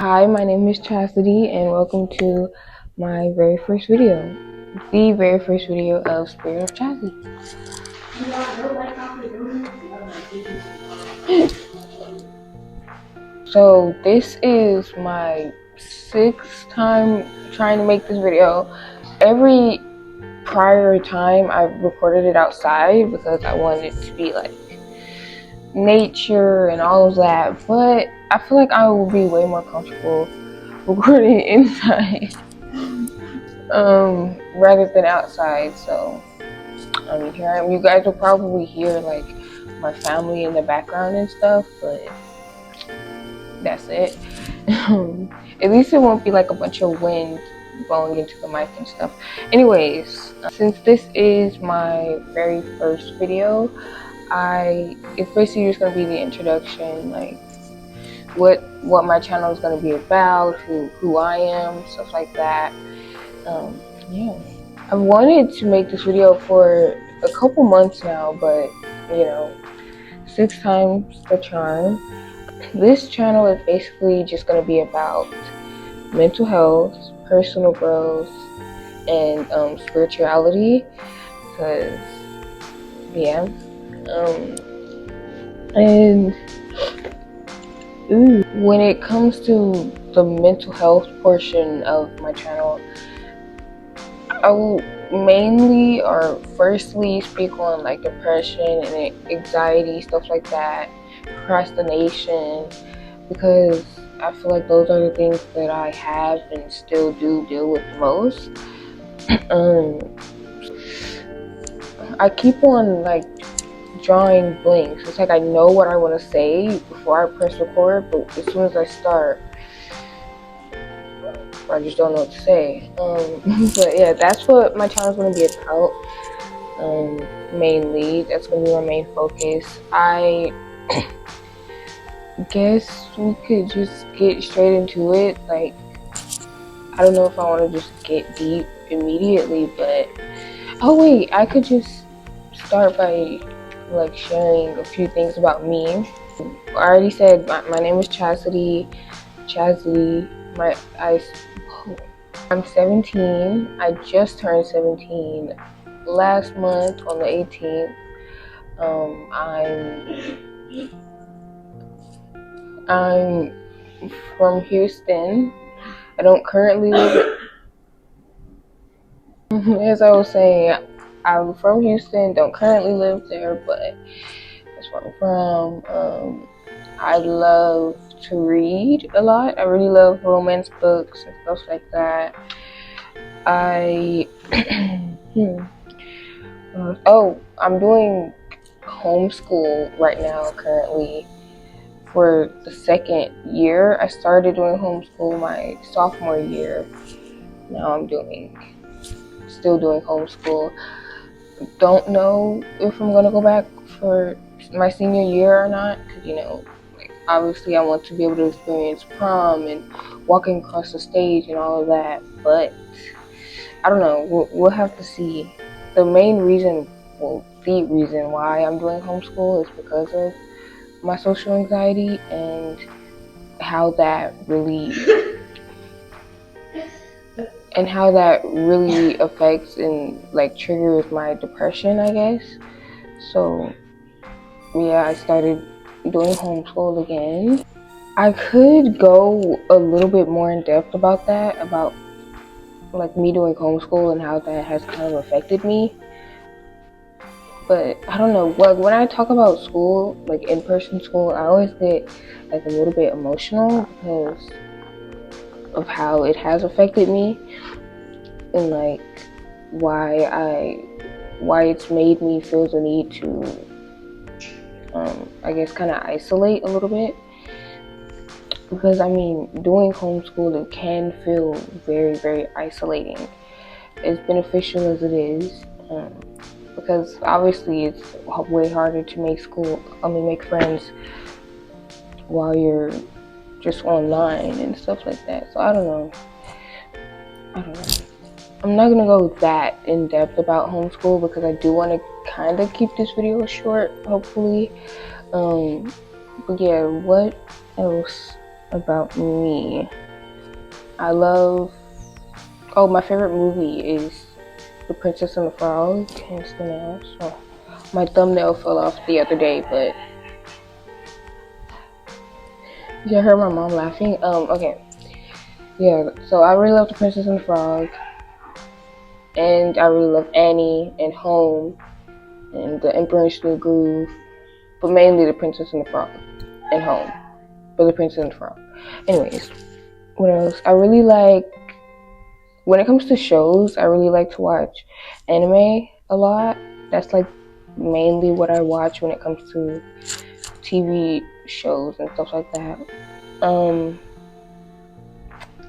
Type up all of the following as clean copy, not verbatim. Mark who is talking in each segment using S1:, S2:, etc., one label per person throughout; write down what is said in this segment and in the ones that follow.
S1: Hi, my name is Chastity, and welcome to my very first video, the very first video of Spirit of Chazzy. So this is my 6th time trying to make this video. Every prior time I recorded it outside because I wanted it to be like nature and all of that, but I feel like I will be way more comfortable recording inside rather than outside. So here I am. You guys will probably hear like my family in the background and stuff, but that's it. At least it won't be like a bunch of wind blowing into the mic and stuff. Anyways, since this is my very first video, it's basically just gonna be the introduction, like what my channel is gonna be about, who I am, stuff like that. Yeah, I've wanted to make this video for a couple months now, but you know, 6 times the charm. This channel is basically just gonna be about mental health, personal growth, and spirituality, because yeah. And when it comes to the mental health portion of my channel, I will mainly or firstly speak on like depression and anxiety, stuff like that, procrastination, because I feel like those are the things that I have and still do deal with most. I keep on like drawing blanks. It's like I know what I want to say before I press record, but as soon as I start, I just don't know what to say. But yeah, that's what my channel is going to be about. Mainly, that's going to be my main focus. I guess we could just get straight into it. Like, I don't know if I want to just get deep immediately, but oh wait, I could just start by like sharing a few things about me. I already said my name is Chastity. I'm 17. I just turned 17 last month on the 18th. I'm from Houston. I don't currently live. As I was saying, I'm from Houston. Don't currently live there, but that's where I'm from. I love to read a lot. I really love romance books and stuff like that. I'm doing homeschool right now currently for the 2nd year. I started doing homeschool my sophomore year. Now I'm still doing homeschool. Don't know if I'm gonna go back for my senior year or not, because obviously I want to be able to experience prom and walking across the stage and all of that, but I don't know. We'll have to see. The reason why I'm doing homeschool is because of my social anxiety and how that really affects and like triggers my depression, I guess. So yeah, I started doing homeschool again. I could go a little bit more in depth about that, about like me doing homeschool and how that has kind of affected me. But I don't know, like when I talk about school, like in-person school, I always get like a little bit emotional because of how it has affected me and like why it's made me feel the need to I guess kind of isolate a little bit, because doing homeschool, it can feel very, very isolating, as beneficial as it is, because obviously it's way harder to make friends while you're just online and stuff like that. So I don't know. I'm not gonna go that in depth about homeschool because I do want to kind of keep this video short, hopefully. But yeah, what else? about me. I love, my favorite movie is The Princess and the Frog, hands down. So my thumbnail fell off the other day, but you heard my mom laughing. Okay. Yeah, so I really love The Princess and the Frog, and I really love Annie and Home and The Emperor's New Groove, but mainly The Princess and the Frog and Home, but The Princess and the Frog. Anyways, what else? I really like, when it comes to shows, I really like to watch anime a lot. That's like mainly what I watch when it comes to TV shows and stuff like that.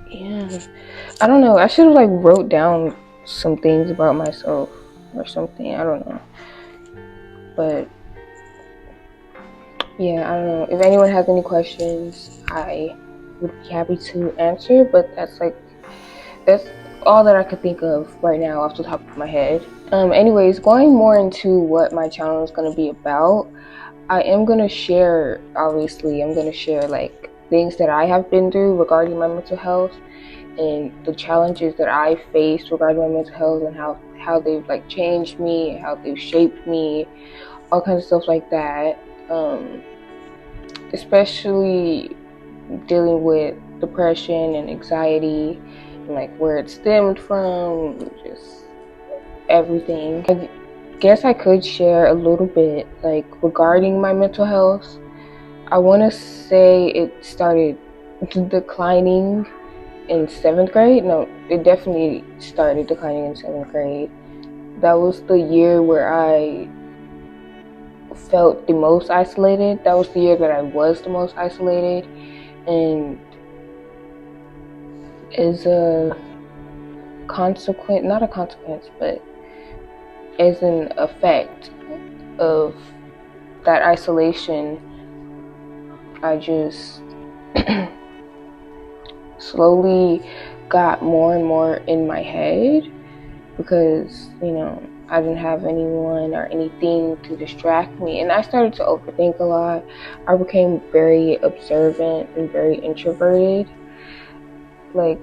S1: Yeah, I don't know. I should have like wrote down some things about myself or something. I don't know. But yeah, I don't know. If anyone has any questions, I would be happy to answer. But that's all that I could think of right now off the top of my head. Anyways, going more into what my channel is going to be about, I am going to share, obviously, I'm going to share like things that I have been through regarding my mental health and the challenges that I faced regarding my mental health and how they've like changed me, how they've shaped me, all kinds of stuff like that. Especially dealing with depression and anxiety and like where it stemmed from, just everything. I guess I could share a little bit like regarding my mental health. I want to say it started declining in 7th grade. No, it definitely started declining in 7th grade. That was the year where I felt the most isolated. That was the year that I was the most isolated, and as a consequence, not a consequence, but as an effect of that isolation, I just slowly got more and more in my head because, I didn't have anyone or anything to distract me, and I started to overthink a lot. I became very observant and very introverted. Like,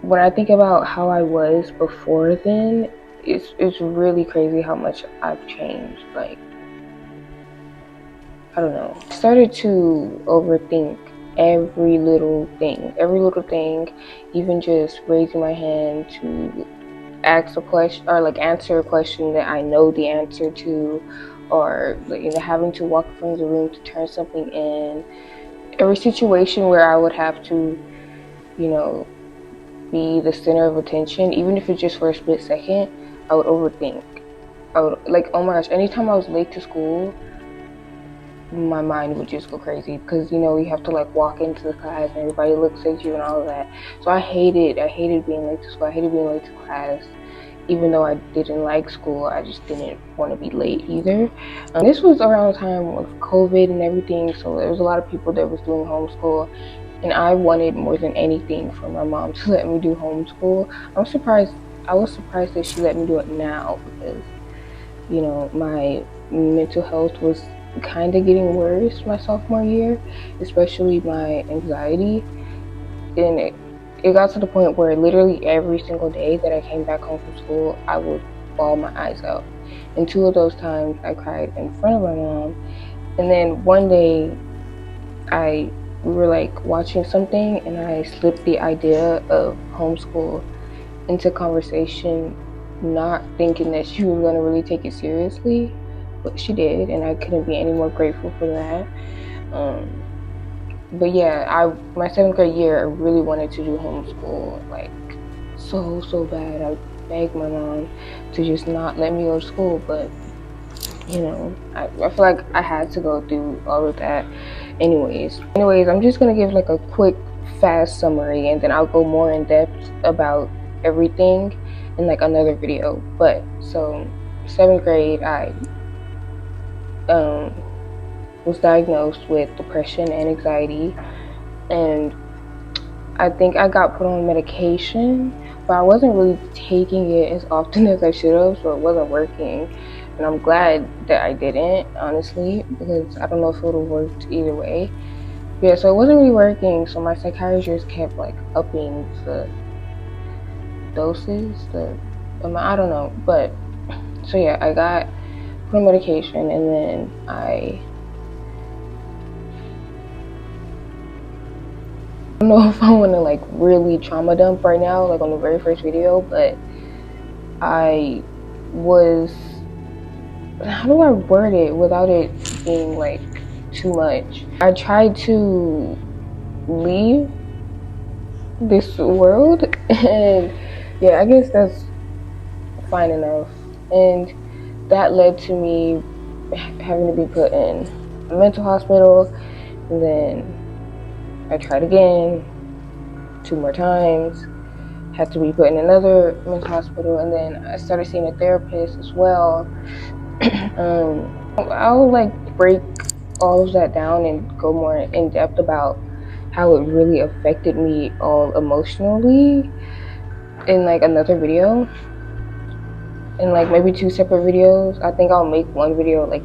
S1: when I think about how I was before then, it's really crazy how much I've changed. Like, I don't know. I started to overthink every little thing, even just raising my hand to ask a question or like answer a question that I know the answer to, or like, having to walk from the room to turn something in. Every situation where I would have to, be the center of attention, even if it's just for a split second, I would overthink. I would, like, oh my gosh, anytime I was late to school, my mind would just go crazy because, you have to like walk into the class and everybody looks at you and all of that. So I hated being late to school. I hated being late to class. Even though I didn't like school, I just didn't want to be late either. This was around the time of COVID and everything, so there was a lot of people that was doing homeschool, and I wanted more than anything for my mom to let me do homeschool. I was surprised that she let me do it now because, my mental health was kind of getting worse my sophomore year, especially my anxiety. And it got to the point where literally every single day that I came back home from school, I would bawl my eyes out. And 2 of those times I cried in front of my mom. And then one day we were like watching something and I slipped the idea of homeschool into conversation, not thinking that she was going to really take it seriously, but she did, and I couldn't be any more grateful for that. But yeah, my 7th grade year, I really wanted to do homeschool, like so bad. I begged my mom to just not let me go to school, but I feel like I had to go through all of that. Anyways, I'm just gonna give like a quick, fast summary, and then I'll go more in depth about everything in like another video. But so 7th grade, I was diagnosed with depression and anxiety, and I think I got put on medication, but I wasn't really taking it as often as I should have, so it wasn't working. And I'm glad that I didn't, honestly, because I don't know if it would have worked either way. Yeah, so it wasn't really working, so my psychiatrist kept like upping the doses, I don't know, but so yeah, I got put on medication, and then I don't know if I want to like really trauma dump right now, like on the very first video, but I was, how do I word it without it being like too much? I tried to leave this world, and yeah, I guess that's fine enough. And that led to me having to be put in a mental hospital, and then I tried again 2 more times, had to be put in another mental hospital, and then I started seeing a therapist as well. I'll like break all of that down and go more in depth about how it really affected me all emotionally in like another video, in like maybe 2 separate videos. I think I'll make one video like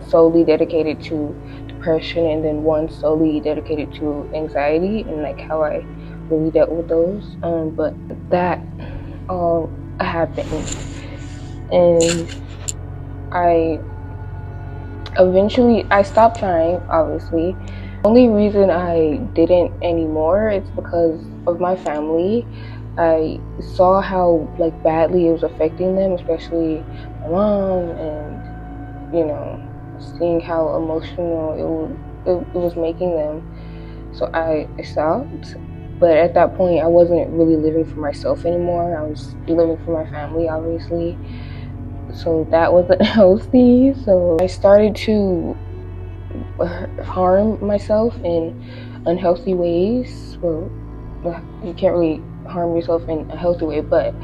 S1: solely dedicated to depression, and then one solely dedicated to anxiety and like how I really dealt with those. But that all happened, and I eventually I stopped trying, obviously. The only reason I didn't anymore is because of my family. I saw how like badly it was affecting them, especially my mom, and you know, seeing how emotional it was making them. So I stopped. But at that point, I wasn't really living for myself anymore. I was living for my family, obviously. So that wasn't healthy. So I started to harm myself in unhealthy ways. Well, you can't really harm yourself in a healthy way, but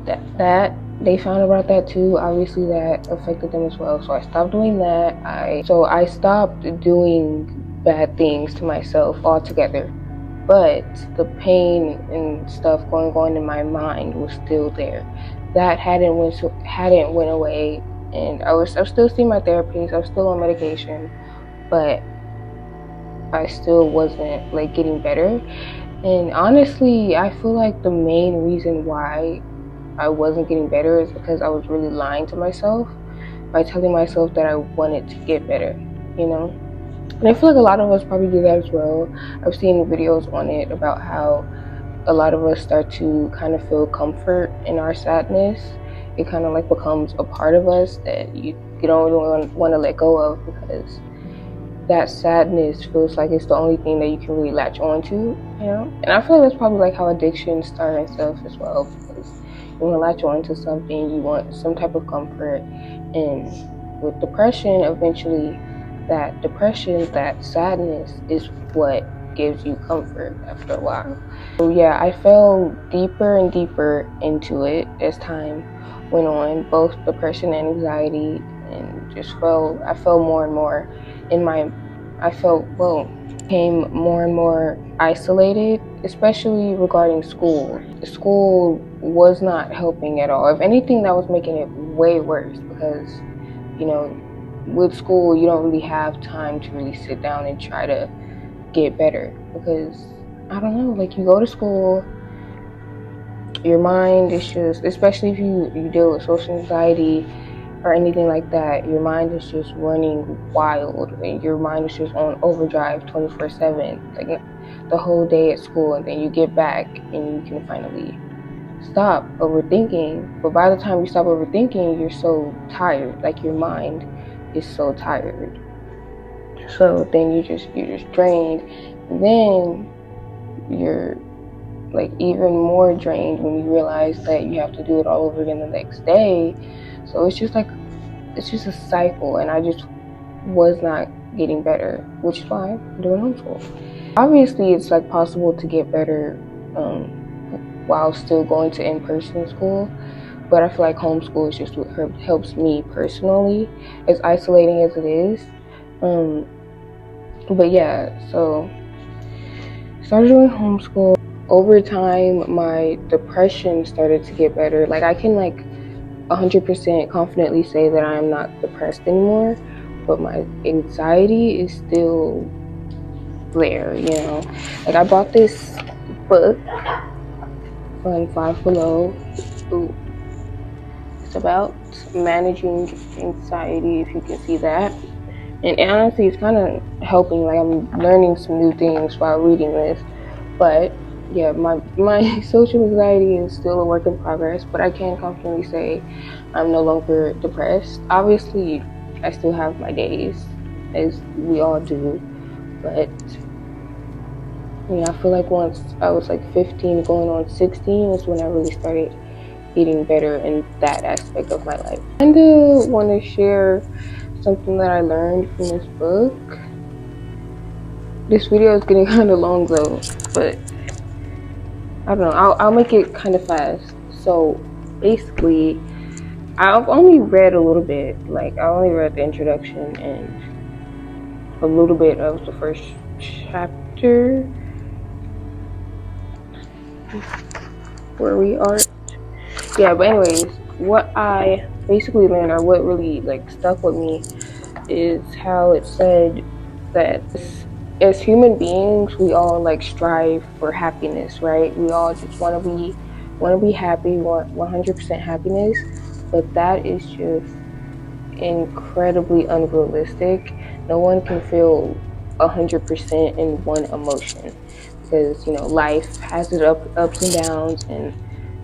S1: that they found about that too. Obviously that affected them as well. So I stopped doing that. I stopped doing bad things to myself altogether. But the pain and stuff going on in my mind was still there. That hadn't went away, and I was still seeing my therapist. I was still on medication, but I still wasn't like getting better. And honestly, I feel like the main reason why I wasn't getting better is because I was really lying to myself by telling myself that I wanted to get better, you know? And I feel like a lot of us probably do that as well. I've seen videos on it about how a lot of us start to kind of feel comfort in our sadness. It kind of like becomes a part of us that you don't really want to let go of, because that sadness feels like it's the only thing that you can really latch on to, you know? And I feel like that's probably like how addictions start and stuff as well, because you want to latch on to something, you want some type of comfort. And with depression, eventually that depression, that sadness is what gives you comfort after a while. So yeah, I fell deeper and deeper into it as time went on, both depression and anxiety, and I fell more and more became more and more isolated, especially regarding school. School was not helping at all. If anything, that was making it way worse, because, you know, with school, you don't really have time to really sit down and try to get better, because, I don't know, like you go to school, your mind is just, especially if you deal with social anxiety or anything like that, your mind is just running wild, and your mind is just on overdrive 24/7, like the whole day at school. And then you get back and you can finally stop overthinking, but by the time you stop overthinking, you're so tired, like your mind is so tired. So then you're just drained, and then you're like even more drained when you realize that you have to do it all over again the next day. So it's just a cycle, and I just was not getting better, which is why I'm doing homeschool. Obviously, it's like possible to get better while still going to in-person school, but I feel like homeschool is just what helps me personally, as isolating as it is. But yeah, so started doing homeschool. Over time, my depression started to get better. Like I can like 100% confidently say that I am not depressed anymore, but my anxiety is still there, you know. Like I bought this book on Five Below. Ooh, it's about managing anxiety, if you can see that. And honestly, it's kind of helping. Like I'm learning some new things while reading this. But yeah, my social anxiety is still a work in progress. But I can confidently say I'm no longer depressed. Obviously, I still have my days, as we all do. But yeah, I feel like once I was like 15, going on 16, is when I really started getting better in that aspect of my life. I kind of want to share something that I learned from this book. This video is getting kind of long though, but I don't know. I'll make it kind of fast. So basically, I've only read a little bit. Like I only read the introduction and a little bit of the first chapter where we are. Yeah, but anyways, what I basically learned, or what really like stuck with me, is how it said that as human beings, we all like strive for happiness, right? We all just want to be happy, want 100% happiness, but that is just incredibly unrealistic. No one can feel 100% in one emotion, because you know life has its ups and downs, and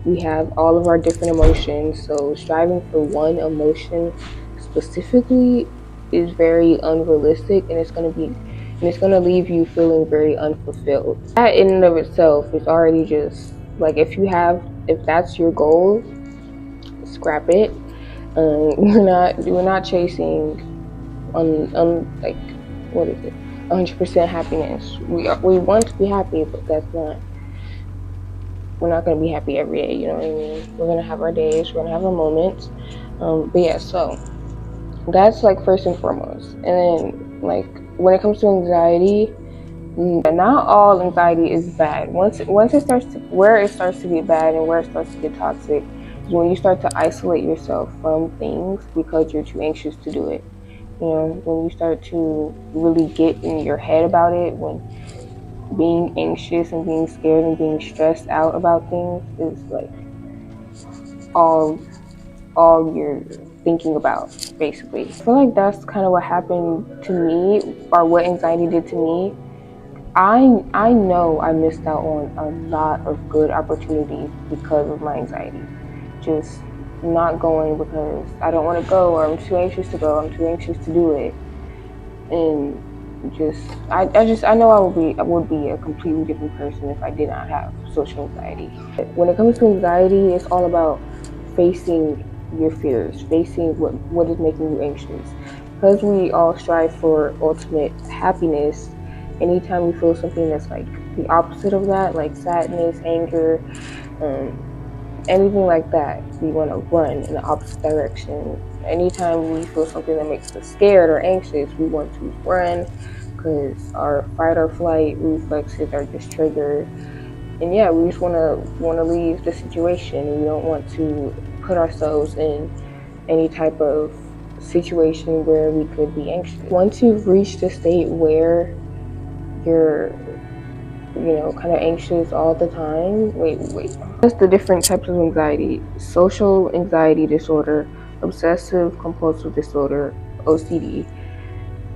S1: we have all of our different emotions. So striving for one emotion specifically is very unrealistic, and it's going to leave you feeling very unfulfilled. That in and of itself is already just like, if that's your goal, scrap it. We're not chasing like, what is it, 100% happiness. We want to be happy, but we're not going to be happy every day, you know what I mean? We're going to have our days, we're going to have our moments. But yeah, so that's like first and foremost. And then like when it comes to anxiety, not all anxiety is bad. Once it starts to, where it starts to get bad and where it starts to get toxic is when you start to isolate yourself from things because you're too anxious to do it. You know, when you start to really get in your head about it, when being anxious and being scared and being stressed out about things is like all you're thinking about, basically. I feel like that's kind of what happened to me, or what anxiety did to me. I know I missed out on a lot of good opportunities because of my anxiety. Just not going because I don't want to go, or I'm too anxious to go, I'm too anxious to do it. And I know I would be a completely different person if I did not have social anxiety. When it comes to anxiety, it's all about facing your fears, facing what is making you anxious. Because we all strive for ultimate happiness, anytime we feel something that's like the opposite of that, like sadness, anger, anything like that, we want to run in the opposite direction. Anytime we feel something that makes us scared or anxious, we want to run, because our fight or flight reflexes are just triggered. And yeah, we just want to leave the situation. We don't want to put ourselves in any type of situation where we could be anxious. Once you've reached a state where you're, you know, kind of anxious all the time. Wait. That's the different types of anxiety: social anxiety disorder, obsessive compulsive disorder, OCD,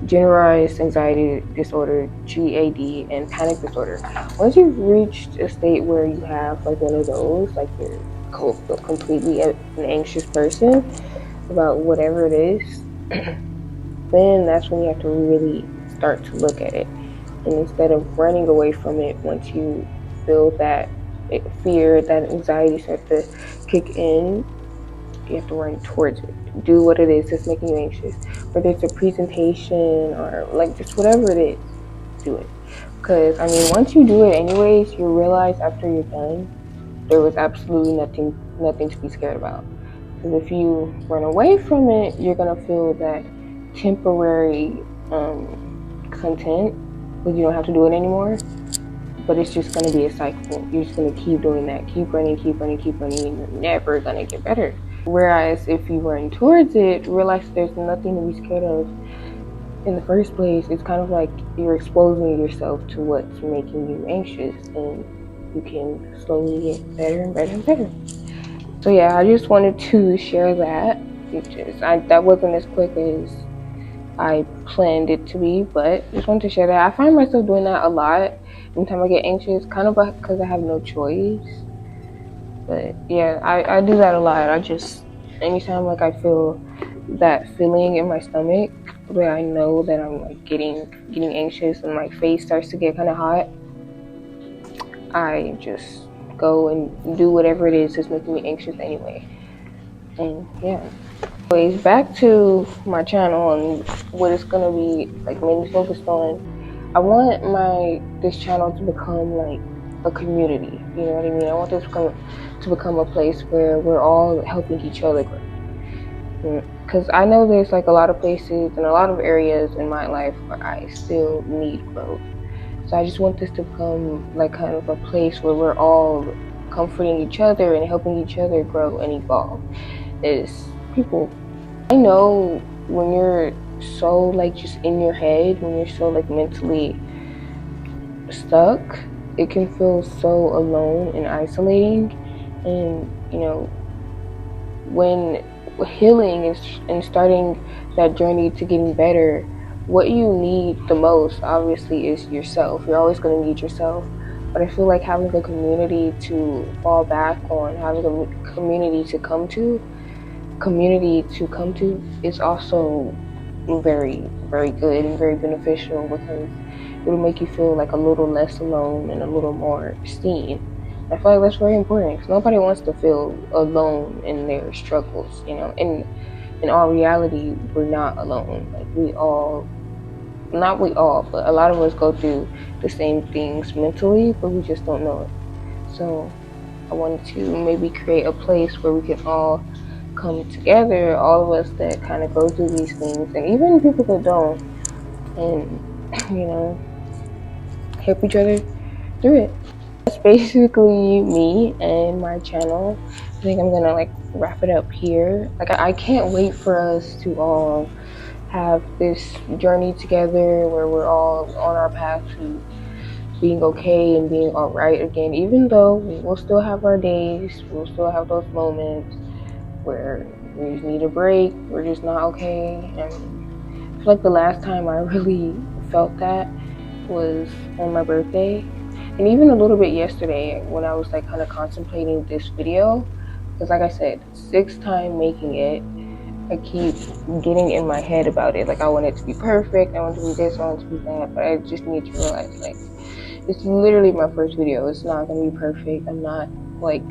S1: generalized anxiety disorder, GAD, and panic disorder. Once you've reached a state where you have like one of those, like you're completely an anxious person about whatever it is, then that's when you have to really start to look at it. And instead of running away from it, once you feel that fear, that anxiety starts to kick in, you have to run towards it. Do what it is that's making you anxious. Whether it's a presentation or like just whatever it is, do it. Because I mean, once you do it anyways, you realize after you're done, there was absolutely nothing to be scared about. Because if you run away from it, you're gonna feel that temporary content, but you don't have to do it anymore. But it's just going to be a cycle. You're just going to keep doing that, keep running, and you're never going to get better. Whereas if you run towards it, realize there's nothing to be scared of, in the first place, it's kind of like you're exposing yourself to what's making you anxious, and you can slowly get better and better and better. So yeah, I just wanted to share that. That wasn't as quick as I planned it to be, but just wanted to share that. I find myself doing that a lot anytime I get anxious, kind of because I have no choice. But yeah, I do that a lot. Anytime like I feel that feeling in my stomach where I know that I'm like getting anxious and my face starts to get kind of hot, I just go and do whatever it is that's making me anxious anyway. And yeah. Anyways, back to my channel and what it's gonna be like mainly focused on. I want this channel to become like a community. You know what I mean? I want this to become a place where we're all helping each other grow. Because I know there's like a lot of places and a lot of areas in my life where I still need growth. So I just want this to become like kind of a place where we're all comforting each other and helping each other grow and evolve as people. I know when you're so like just in your head, when you're so like mentally stuck, it can feel so alone and isolating. And you know, when healing is and starting that journey to getting better, what you need the most obviously is yourself. You're always going to need yourself, but I feel like having a community to fall back on, having a community to come to is also very, very good and very beneficial, because it'll make you feel like a little less alone and a little more seen. I feel like that's very important, because nobody wants to feel alone in their struggles, you know. And in all reality, we're not alone. Like not we all, but a lot of us go through the same things mentally, but we just don't know it. So I wanted to maybe create a place where we can all come together, all of us that kind of go through these things, and even people that don't, and you know, help each other through it. That's basically me and my channel. I think I'm gonna like wrap it up here. Like I can't wait for us to all have this journey together where we're all on our path to being okay and being all right again, even though we'll still have our days, we'll still have those moments where we just need a break, we're just not okay. And I feel like the last time I really felt that was on my birthday, and even a little bit yesterday when I was like kind of contemplating this video, because like I said, 6th time making it, I keep getting in my head about it. Like I want it to be perfect, I want it to be this, I want it to be that, but I just need to realize like it's literally my first video. It's not gonna be perfect. I'm not like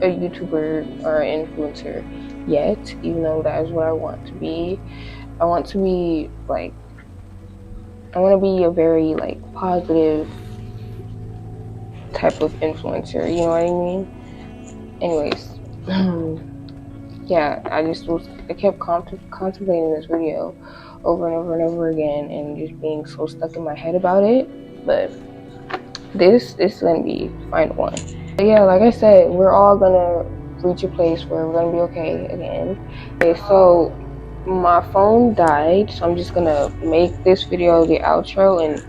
S1: a YouTuber or an influencer yet, even though that is what I want to be. I want to be like, I want to be a very like positive type of influencer, you know what I mean? Anyways, yeah, I kept contemplating this video over and over and over again, and just being so stuck in my head about it. But this is gonna be final one. But yeah, like I said, we're all gonna reach a place where we're gonna be okay again. Okay, so my phone died, so I'm just gonna make this video the outro and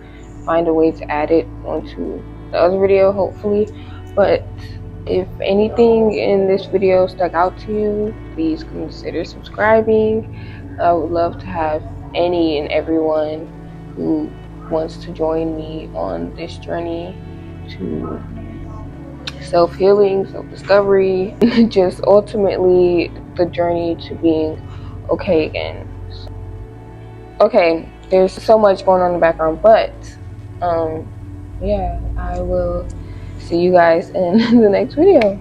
S1: find a way to add it onto the other video, hopefully. But if anything in this video stuck out to you, please consider subscribing. I would love to have any and everyone who wants to join me on this journey to self-healing, self-discovery, just ultimately the journey to being okay again. Okay, there's so much going on in the background, but yeah, I will see you guys in the next video.